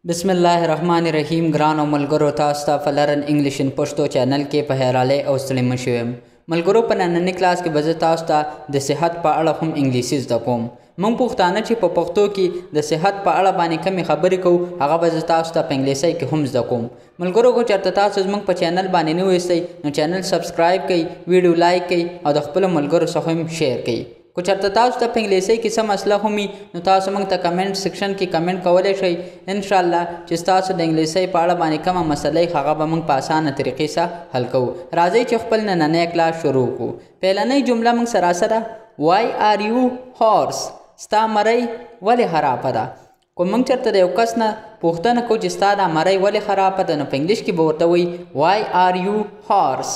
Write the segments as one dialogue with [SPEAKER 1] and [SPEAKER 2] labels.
[SPEAKER 1] बिस्मिल्लाहिर्रहमानिर्रहीम ग्रान और मलगरो तास्ता फलरन इंग्लिश इन पश्तो चैनल के पहराले और सलीम शुएम मलगरो पर नन्ही क्लास के बजे तास्ता द सेहत په اړه هم انګلیسي زده کوم مونږ پښتانه چې په پښتو کې د صحت په اړه باندې کمی خبرې کوو هغه به زه تاسو ته په انګلیسي کې هم زده کوم ملګرو کو چېرته تاسو زموږ په چینل باندې نه ویسئ نو چینل سبسکرایب کړئ ویډیو لایک کړئ او د خپلو ملګرو سره هم شیر کړئ کو چېرته تاسو ته په انګلیسي کې څه مسله هم وي نو تاسو موږ ته کمنټ سیکشن کې کمنټ کولی شئ انشاءالله چې تاسو د انګلیسي په اړه باندې کومه مسله هغه به موږ په اسانه طریقې سره حل کوو راځئ چې خپل نننی کلاس شروع کړو پهلنۍ جمله موږ سراسره why are you horse ستا مرۍ ولې خرابه ده کو موږ چېرته د یو کس نه پوښتنه کوو چې ستا دا مرۍ ولې خرابه ده نو په انګلیش کې به ورته وایي why are you horse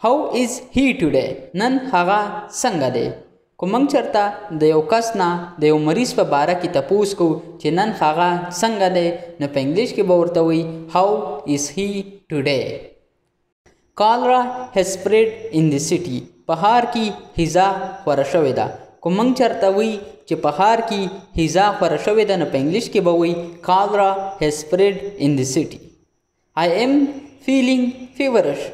[SPEAKER 1] how is he today نن هغه څنګه دی کو موږ چېرته د یو کس نه د یو مریض په باره کې تپوس کوو چې نن هغه څنګه دی نو په انګلیش کې به ورته وایي how is he today cholera has spread in the city په ښار کې هیزه خوره شوې ده کو موږ چېرته وایي چې په ښار کې هیزه خوره شوې ده نو په انګلیش کې به وایي cholera has spread in the city I am feeling feverish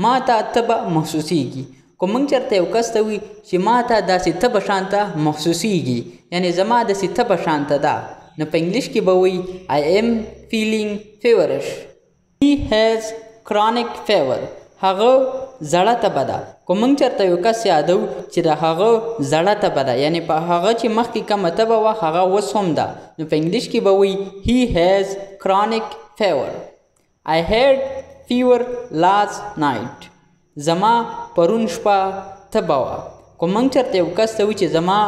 [SPEAKER 1] ما ته تبه محسوسیږي کو موږ چېرته یو کس ته وایي چې ما ته داسې تبه شانته محسوسیږي یعنې زما داسې تبه شانته ده نو په انګلیش کې به وایي I am feeling feverish He has chronic fever هغه زړه تبه ده کو موږ چېرته یو کس یادو چې د هغه زړه تبه ده یعنې په هغه چې مخکې کومه تبه وه هغه اوس هم ده نو په انګلیش کې به وایي He has chronic fever I had fever last night زما پرون شپه تبه وه کو موږ چېرته یو کس ته وایي چې زما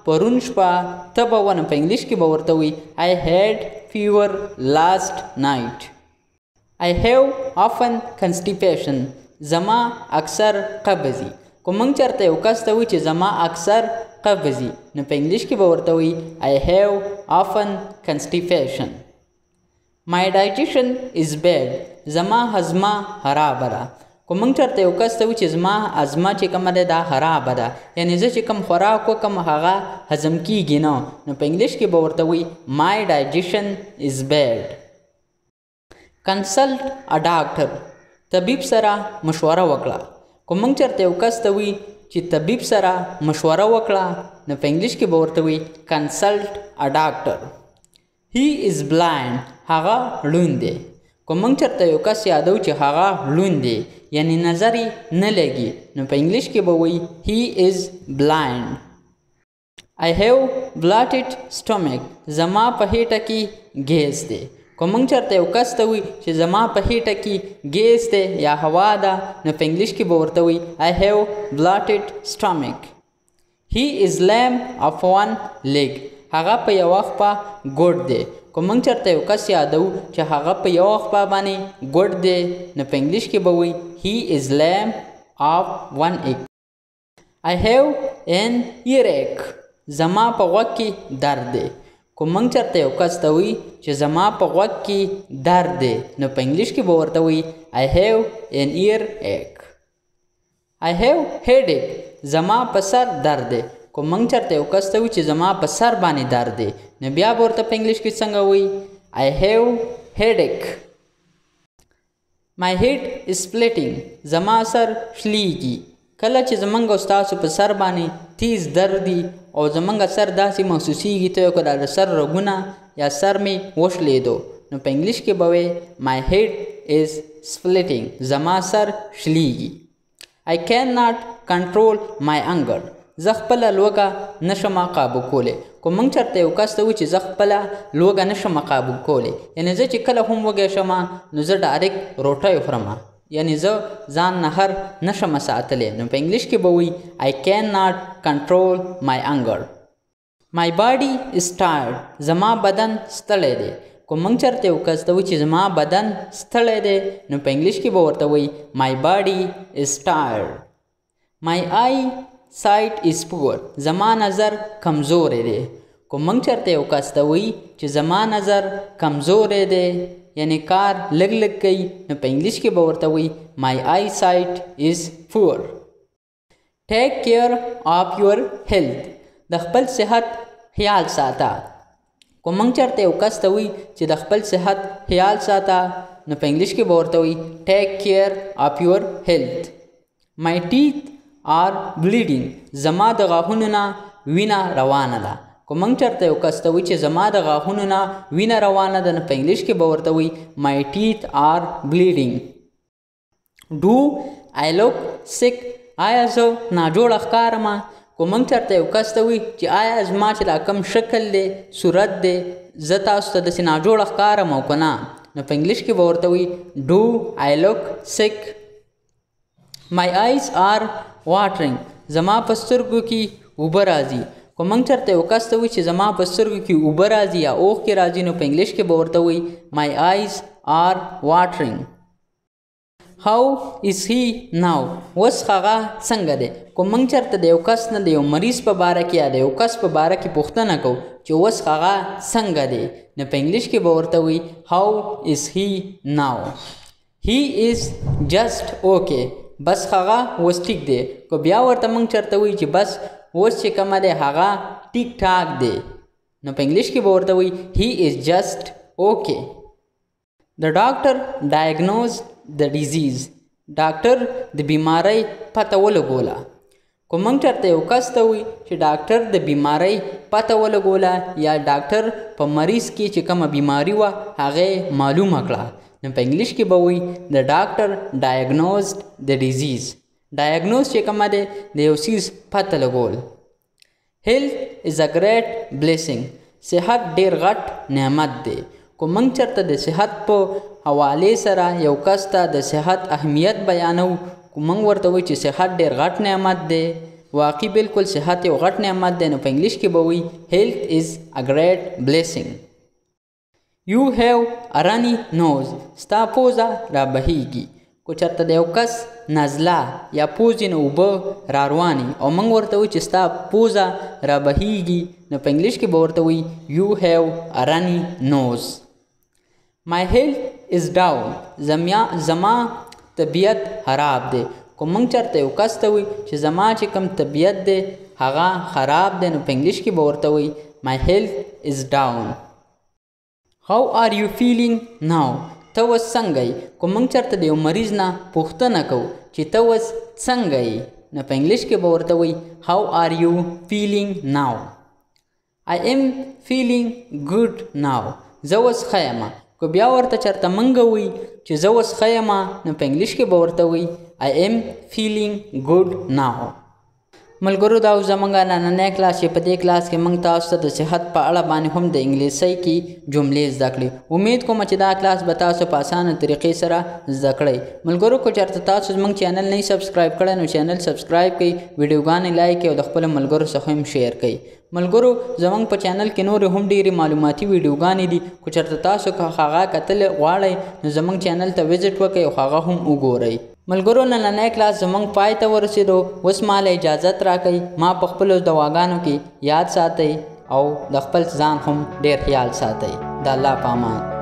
[SPEAKER 1] پرون شپه تبه وه نو په انګلیش کې به ورته وایي I had fever last night I have often constipation زما اکثر قبضي کو موږ چېرته یو کس ته وایي چې زما اکثر قبضي نو په انګلیش کې به ورته وایي I have often constipation My digestion is bad زما هضمه خرابه ده کو موږ چېرته یو کس ته وایي چې زما هضمه چې کومه ده دا خرابه ده یعنې زه چې کوم خوراک وکړم هغه هضم کیږي نه نو په انګلیش کې به ورته وایي My digestion is bad Consult a doctor طبیب سره مشوره وکړه کو موږ چېرته یو کس ته وایي چې طبیب سره مشوره وکړه نو په انګلیش کې به ورته وایي Consult a doctor He is blind هغه ړوند دی کو موږ چېرته یو کس یادو چې هغه ړوند دی یعنې نظر یې نه لګي نو په انګلیش کې به وایي He is blind I have bloated stomach زما په هیټه کې ګیس دی کو موږ چېرته یو کس ته وایي چې زما په هیټه کې ګیس دی یا هوا ده نو په انګلیش کې به ورته وایي I have bloated stomach He is lame of one leg هغه په یوه خپه ګوډ دی کو موږ چېرته یو کس یادو چې هغه په یوه خپه باندې ګوډ دی نو په انګلیش کې به وایي He is lame of one leg I have an earache زما په غوږ کې درد دی کو موږ چېرته یو کس ته وایي چې زما په غوږ کې درد دی نو په انګلیش کې به ورته وایي I have an earache I have headache زما په سر درد دی کو موږ چېرته یو کس ته وایي چې زما په سر باندې درد دی نو بیا به ورته په انګلیش کې څنګه وایي I have headache My head is splitting زما سر شلیږي کله چې زمونږ او ستاسو په سر باندې تیز درد وي او زمونږ سر داسې محسوسیږي ته یو که د سر رګونه یا سر مې وشلیدو نو په انګلیش کې به وایي My head is splitting زما سر شلیږي I cannot control my anger زه خپله لوږه نشم قابو کولی کو موږ چېرته یو کس ته وایي چې زه خپله لوږه نشم قابو کولی یعنې زه چې کله هم وږی شم نو زه ډایرکټ روټۍ خورم یعنی زه ځان نه هر نشم ساتلی نو په انګلیش کې به وایي I cannot control my anger My body is tired زما بدن ستړی دی کو موږ چېرته یو کس ته وایي چې زما بدن ستړی دی نو په انګلیش کې به ورته وایي My body is tired My eyesight is poor زما نظر کمزوری دی کو موږ چېرته یو کس ته وایي چې زما نظر کمزوری دی یعنی کار لږ لږ کوي نو په انګلیش کې به ورته وایي My eyesight is poor Take care of your health د خپل صحت خیال ساته کو موږ چېرته یو کس ته وایي چې د خپل صحت خیال ساته نو په انګلیش کې به ورته وایي ټیک کیر آف یور هیلث. مای ټیت آر بلیډینګ زما د غاښونو نه وینه روانه ده. کو موږ چېرته یو کس ته وایي چې زما د غاښونو نه وینه روانه ده نو په انګلیش کې به ورته وایي مای ټیت آر بلیډینګ. ډو آی لوک سک آیا زه ناجوړه ښکارمه. کو موږ چېرته یو کس ته وایي چې آیا زما چې دا کم شکل دی صورت دی زه تاسو ته داسې ناجوړه ښکارم او که نه نو په انګلیش کې به ورته وایي ډو آی لوک سک. مای آیز آر واټرینګ زما په سترګو کې اوبه راځي. کو موږ چېرته یو کس ته وایي چې زما په سترګو کې اوبه راځي یا اوښکې راځي نو په انګلیش کې به ورته وایي مای آیز آر واټرینګ. هاو از هی ناو اوس هغه څنګه دی. کو موږ چېرته د یو کس نه د یو مریض په باره کې یا د یو کس په باره کې پوښتنه کوو چې اوس هغه څنګه دی نو په انګلیش کې به ورته وایي هاو از هی ناو. هی از جسټ اوکے بس هغه اوس ټیک دی. کو بیا ورته موږ چېرته وایي چې بس اوس چې کومه دی هغه ټیک ټاک دی نو په انګلیش کې به ورته وایي هی از جسټ اوکے. د ډاکټر ډایګنوز د ډیزیز ډاکټر د بیمارۍ پته ولګوله. کو موږ چېرته یو کس ته وایي چې ډاکټر د بیمارۍ پته ولګوله یا ډاکټر په مریض کې چې کومه بیماري وه هغې معلومه کړه نو په انګلیش کې به وایي د ډاکټر ډایګنوزډ د ډیزیز. ډایګنوز چې کومه دی د یو څیز پته لګول. هیلث از ا ګریټ بلیسنګ صحت ډېر غټ نعمت دی. کو موږ چېرته د صحت په حوالې سره یو کس ته د صحت اهمیت بیانو کو موږ ورته وایو چې صحت ډېر غټ نعمت دی. واقعي بالکل صحت یو غټ نعمت دی نو په انګلیش کې به وایي هیلث از ا ګریټ بلیسنګ. یو هیو ا رنی نوز ستا پوزه را بهیږي. کو چېرته د یو کس نزله یا پوزې نه اوبه را روانې او موږ ورته وایو چې ستا پوزه را بهیږي نو په انګلیش کې به ورته وایي یو هیو ا رنی نوز. مای هیلث از ډاون زما طبیعت خراب دی. کو موږ چېرته یو کس ته وایي چې زما چې کوم طبیعت دی هغه خراب دی نو په انګلیش کې به ورته وایي مای هیلث از ډاون. هاو آر یو فیلینګ ناو ته اوس څنګه یې. کو موږ چېرته د یو مریض نه پوښتنه کوو چې ته اوس څنګه یې نو په انګلیش کې به ورته وایي هاو آر یو فیلینګ ناو. آی ایم فیلینګ ګوډ ناو زه اوس ښه یمه. کو بیا ورته چېرته موږ وایي چې زه اوس ښه یمه نو په انګلیش کې به ورته وایي آی ایم فیلینګ ګوډ ناو. ملګرو دا اوس زموږ نننی کلاس چې په دې کلاس کې موږ تاسو ته د صحت په اړه باندې هم د انګلیسۍ کې جملې زده کړې. امید کوم چې دا کلاس به تاسو په اسانه طریقې سره زده کړئ. ملګرو کو چېرته تاسو زموږ چینل نه سبسکرایب کړی نو چینل سبسکرایب کړئ، ویډیوګانې لایک کړئ او د خپلو ملګرو سره هم شیر کړئ. ملګرو زموږ په چینل کې نورې هم ډېرې معلوماتي ویډیوګانې دي. کو چېرته تاسو که هغه کتل غواړئ نو زموږ چینل ته وزټ وکړئ او هغه هم وګورئ. ملګرو نننی کلاس زموږ پای ته ورسېدو. اوس ماله اجازت راکئ. ما په خپلو دواګانو کې یاد ساتئ او د خپل ځان هم ډېر خیال ساتئ. د الله په امان.